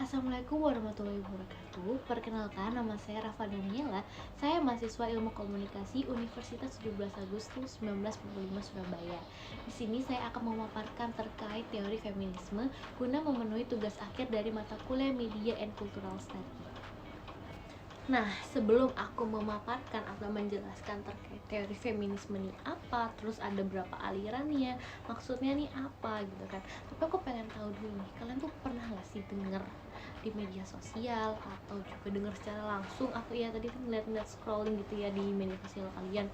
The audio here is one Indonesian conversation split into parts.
Assalamualaikum warahmatullahi wabarakatuh. Perkenalkan, nama saya Rafa Daniela. Saya mahasiswa Ilmu Komunikasi Universitas 17 Agustus 1945 Surabaya. Di sini saya akan memaparkan terkait teori feminisme guna memenuhi tugas akhir dari mata kuliah Media and Cultural Study. Nah, sebelum aku memaparkan atau menjelaskan terkait teori feminisme ini apa, terus ada berapa alirannya, maksudnya nih apa gitu kan. Tapi aku pengen tahu dulu nih, kalian tuh pernah gak sih denger di media sosial atau juga denger secara langsung? Aku ya tadi kan ngeliat scrolling gitu ya di media sosial kalian,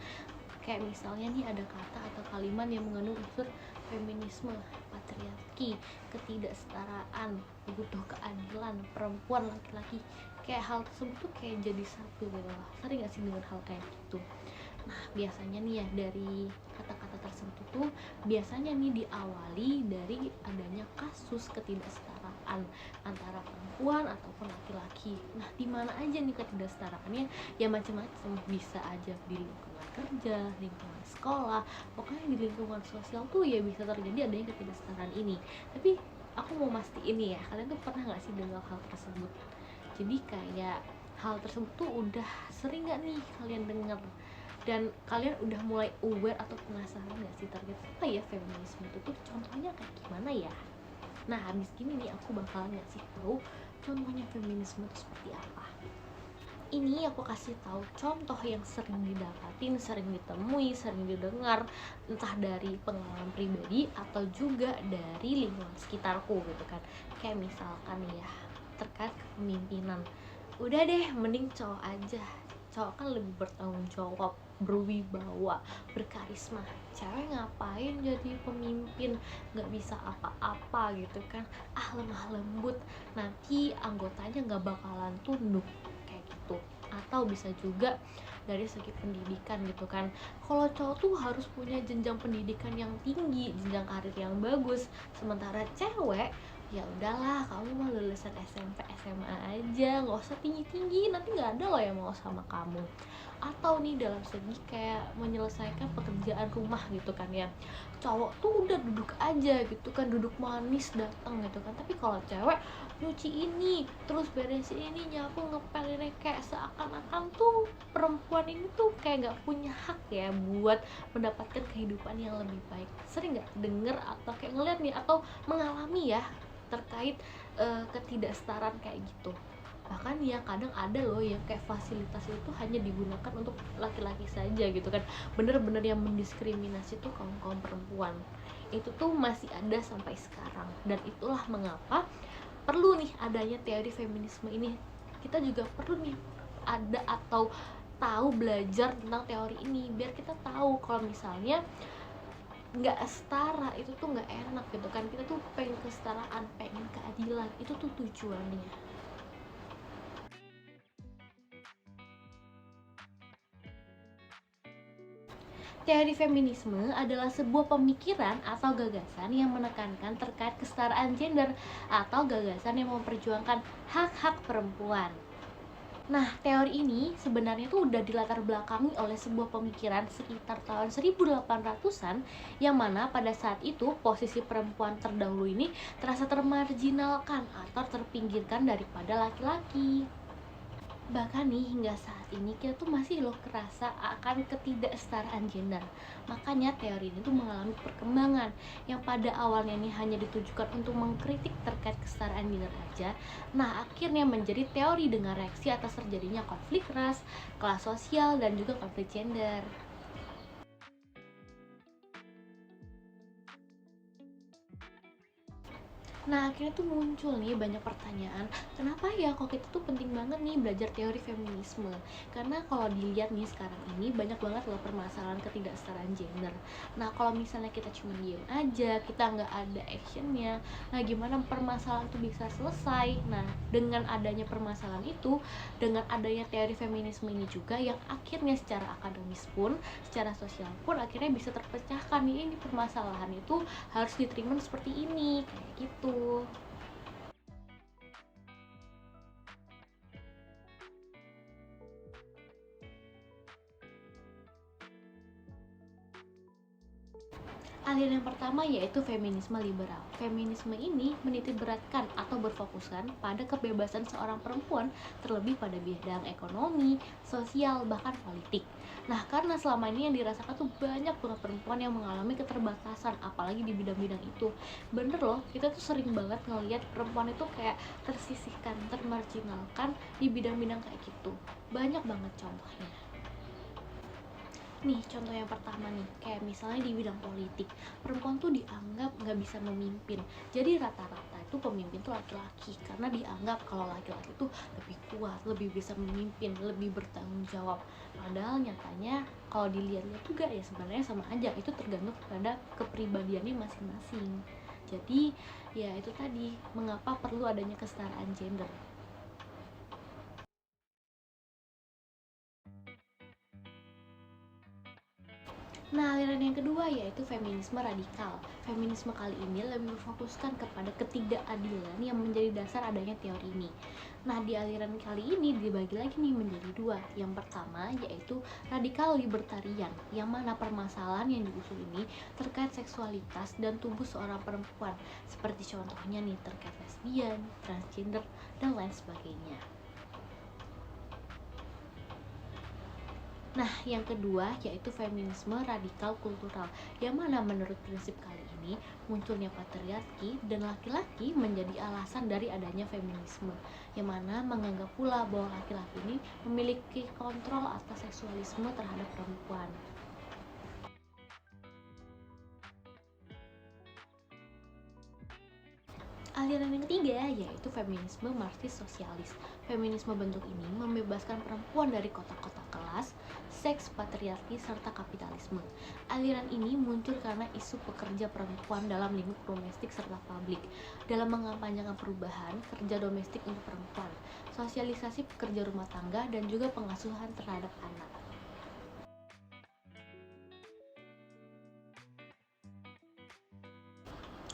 kayak misalnya nih ada kata atau kalimat yang mengandung unsur feminisme, patriarki, ketidaksetaraan, butuh keadilan, perempuan, laki-laki. Kayak hal tersebut tuh kayak jadi satu gitu loh. Sering gak sih dengar hal kayak gitu? Nah, biasanya nih ya dari kata-kata tersebut tuh biasanya nih diawali dari adanya kasus ketidaksetaraan antara perempuan ataupun laki-laki. Nah, di mana aja nih ketidaksetaraannya? Ya macam-macam, bisa aja di lingkungan kerja, lingkungan sekolah, pokoknya di lingkungan sosial tuh ya bisa terjadi adanya ketidaksetaraan ini. Tapi aku mau mastiin nih ya, kalian tuh pernah nggak sih dengar hal tersebut? Jadi kayak hal tersebut tuh udah sering nggak nih kalian dengar, dan kalian udah mulai aware atau penasaran gak sih terkait apa ya feminisme itu tuh contohnya kayak gimana ya? Nah, habis gini nih aku bakalan ngasih tahu contohnya feminisme itu seperti apa. Ini aku kasih tahu contoh yang sering didapatin, sering ditemui, sering didengar, entah dari pengalaman pribadi atau juga dari lingkungan sekitarku gitu kan. Kayak misalkan ya, terkait kepemimpinan. Udah deh, mending cowok aja. Cowok kan lebih bertanggung jawab, berwibawa, berkarisma. Cewek ngapain jadi pemimpin, nggak bisa apa-apa gitu kan. Ah, lemah lembut, nanti anggotanya nggak bakalan tunduk kayak gitu. Atau bisa juga dari segi pendidikan gitu kan, kalau cowok tuh harus punya jenjang pendidikan yang tinggi, jenjang karir yang bagus, sementara cewek ya udahlah, kamu mah lulusan SMP SMA aja, nggak usah tinggi tinggi, nanti nggak ada loh yang mau sama kamu. Atau nih dalam segi kayak menyelesaikan pekerjaan rumah gitu kan ya, cowok tuh udah duduk aja gitu kan, duduk manis datang gitu kan, tapi kalau cewek nyuci ini, terus beresin ini, nyapu, ngepel ini, kayak seakan-akan tuh perempuan ini tuh kayak nggak punya hak ya buat mendapatkan kehidupan yang lebih baik. Sering nggak denger atau kayak ngeliat nih atau mengalami ya terkait ketidaksetaraan kayak gitu? Bahkan ya kadang ada loh yang kayak fasilitas itu hanya digunakan untuk laki-laki saja gitu kan, bener-bener yang mendiskriminasi tuh kaum perempuan. Itu tuh masih ada sampai sekarang, dan itulah mengapa perlu nih adanya teori feminisme ini. Kita juga perlu nih ada atau tahu belajar tentang teori ini biar kita tahu kalau misalnya nggak setara itu tuh nggak enak gitu kan. Kita tuh pengen kesetaraan, pengen keadilan, itu tuh tujuannya. Teori feminisme adalah sebuah pemikiran atau gagasan yang menekankan terkait kesetaraan gender atau gagasan yang memperjuangkan hak-hak perempuan. Nah, teori ini sebenarnya tuh udah dilatar belakangi oleh sebuah pemikiran sekitar tahun 1800-an, yang mana pada saat itu posisi perempuan terdahulu ini terasa termarginalkan atau terpinggirkan daripada laki-laki. Bahkan nih hingga saat ini kita tuh masih loh kerasa akan ketidaksetaraan gender. Makanya teori ini tuh mengalami perkembangan yang pada awalnya ini hanya ditujukan untuk mengkritik terkait kesetaraan gender aja. Nah, akhirnya menjadi teori dengan reaksi atas terjadinya konflik ras, kelas sosial, dan juga konflik gender. Nah, akhirnya tuh muncul nih banyak pertanyaan, kenapa ya kok kita tuh penting banget nih belajar teori feminisme? Karena kalau dilihat nih sekarang ini banyak banget loh permasalahan ketidaksetaraan gender. Nah, kalau misalnya kita cuma diem aja, kita nggak ada actionnya, nah gimana permasalahan itu bisa selesai? Nah, dengan adanya permasalahan itu, dengan adanya teori feminisme ini juga yang akhirnya secara akademis pun, secara sosial pun akhirnya bisa terpecahkan nih, ini permasalahan itu harus diterima seperti ini, kayak gitu. Aliran yang pertama yaitu feminisme liberal. Feminisme ini menitikberatkan atau berfokuskan pada kebebasan seorang perempuan, terlebih pada bidang ekonomi, sosial, bahkan politik. Nah, karena selama ini yang dirasakan tuh banyak banget perempuan yang mengalami keterbatasan, apalagi di bidang-bidang itu. Bener loh, kita tuh sering banget ngelihat perempuan itu kayak tersisihkan, termarginalkan di bidang-bidang kayak gitu. Banyak banget contohnya. Nih contoh yang pertama nih, kayak misalnya di bidang politik, perempuan tuh dianggap nggak bisa memimpin. Jadi rata-rata itu pemimpin tuh laki-laki, karena dianggap kalau laki-laki tuh lebih kuat, lebih bisa memimpin, lebih bertanggung jawab. Padahal nyatanya kalau dilihat-lihat juga ya sebenarnya sama aja, itu tergantung pada kepribadiannya masing-masing. Jadi ya itu tadi, mengapa perlu adanya kesetaraan gender. Nah, aliran yang kedua yaitu feminisme radikal. Feminisme kali ini lebih berfokuskan kepada ketidakadilan yang menjadi dasar adanya teori ini. Nah, di aliran kali ini dibagi lagi nih menjadi dua. Yang pertama yaitu radikal libertarian, yang mana permasalahan yang diusul ini terkait seksualitas dan tubuh seorang perempuan, seperti contohnya nih terkait lesbian, transgender, dan lain sebagainya. Nah, yang kedua yaitu feminisme radikal kultural, yang mana menurut prinsip kali ini munculnya patriarki dan laki-laki menjadi alasan dari adanya feminisme, yang mana menganggap pula bahwa laki-laki ini memiliki kontrol atas seksualisme terhadap perempuan. Aliran yang ketiga yaitu feminisme marxis sosialis. Feminisme bentuk ini membebaskan perempuan dari kotak-kotak kelas, seks, patriarki, serta kapitalisme. Aliran ini muncul karena isu pekerja perempuan dalam lingkup domestik serta publik, dalam mengampanyekan perubahan kerja domestik untuk perempuan, sosialisasi pekerja rumah tangga, dan juga pengasuhan terhadap anak.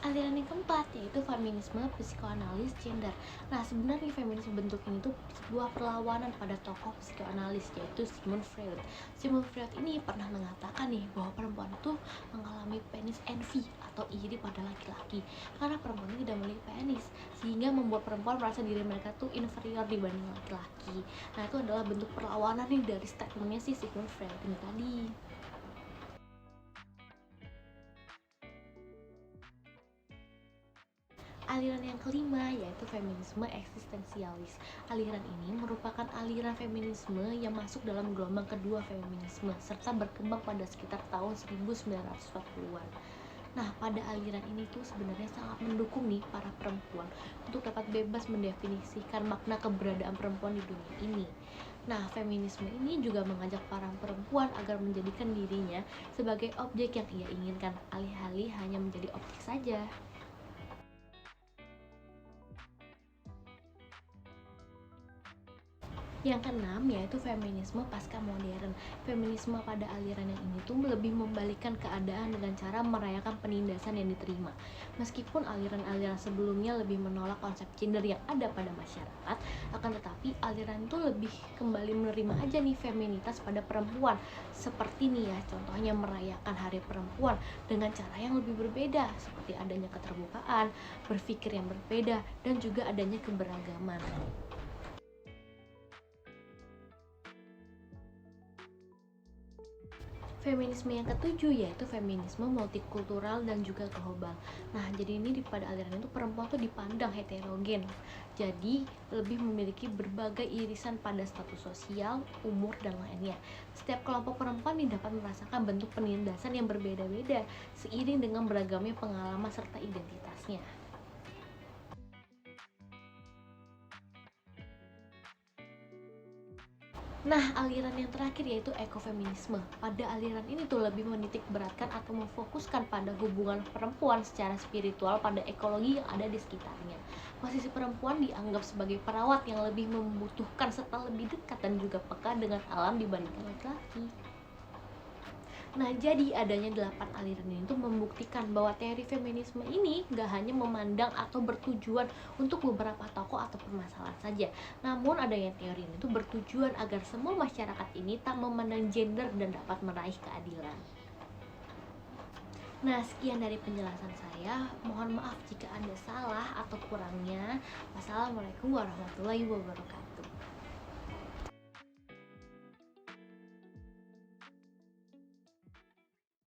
Aliran yang keempat yaitu feminisme psikoanalis gender. Nah, sebenarnya feminisme bentuk ini tuh sebuah perlawanan pada tokoh psikoanalis yaitu Sigmund Freud. Sigmund Freud ini pernah mengatakan nih bahwa perempuan itu mengalami penis envy atau iri pada laki-laki karena perempuan ini tidak memiliki penis, sehingga membuat perempuan merasa diri mereka tuh inferior dibanding laki-laki. Nah, itu adalah bentuk perlawanan nih dari statementnya si Sigmund Freud ini tadi. Aliran yang kelima yaitu feminisme eksistensialis. Aliran ini merupakan aliran feminisme yang masuk dalam gelombang kedua feminisme serta berkembang pada sekitar tahun 1940-an. Nah, pada aliran ini tuh sebenarnya sangat mendukung nih para perempuan untuk dapat bebas mendefinisikan makna keberadaan perempuan di dunia ini. Nah, feminisme ini juga mengajak para perempuan agar menjadikan dirinya sebagai objek yang ia inginkan, alih-alih hanya menjadi objek saja. Yang keenam yaitu feminisme pasca modern. Feminisme pada aliran yang ini tuh lebih membalikkan keadaan dengan cara merayakan penindasan yang diterima. Meskipun aliran-aliran sebelumnya lebih menolak konsep gender yang ada pada masyarakat, akan tetapi aliran itu lebih kembali menerima aja nih feminitas pada perempuan. Seperti nih ya, contohnya merayakan Hari Perempuan dengan cara yang lebih berbeda, seperti adanya keterbukaan, berpikir yang berbeda, dan juga adanya keberagaman. Feminisme yang ketujuh yaitu feminisme multikultural dan juga global. Nah, jadi ini pada aliran itu perempuan tuh dipandang heterogen. Jadi lebih memiliki berbagai irisan pada status sosial, umur, dan lainnya. Setiap kelompok perempuan dapat merasakan bentuk penindasan yang berbeda-beda seiring dengan beragamnya pengalaman serta identitasnya. Nah, aliran yang terakhir yaitu ekofeminisme. Pada aliran ini tuh lebih menitik beratkan atau memfokuskan pada hubungan perempuan secara spiritual pada ekologi yang ada di sekitarnya. Posisi perempuan dianggap sebagai perawat yang lebih membutuhkan serta lebih dekat dan juga peka dengan alam dibandingkan laki-laki. Nah, jadi adanya 8 aliran ini tuh membuktikan bahwa teori feminisme ini gak hanya memandang atau bertujuan untuk beberapa tokoh atau permasalahan saja. Namun adanya teori ini tuh bertujuan agar semua masyarakat ini tak memandang gender dan dapat meraih keadilan. Nah, sekian dari penjelasan saya. Mohon maaf jika Anda salah atau kurangnya. Wassalamualaikum warahmatullahi wabarakatuh.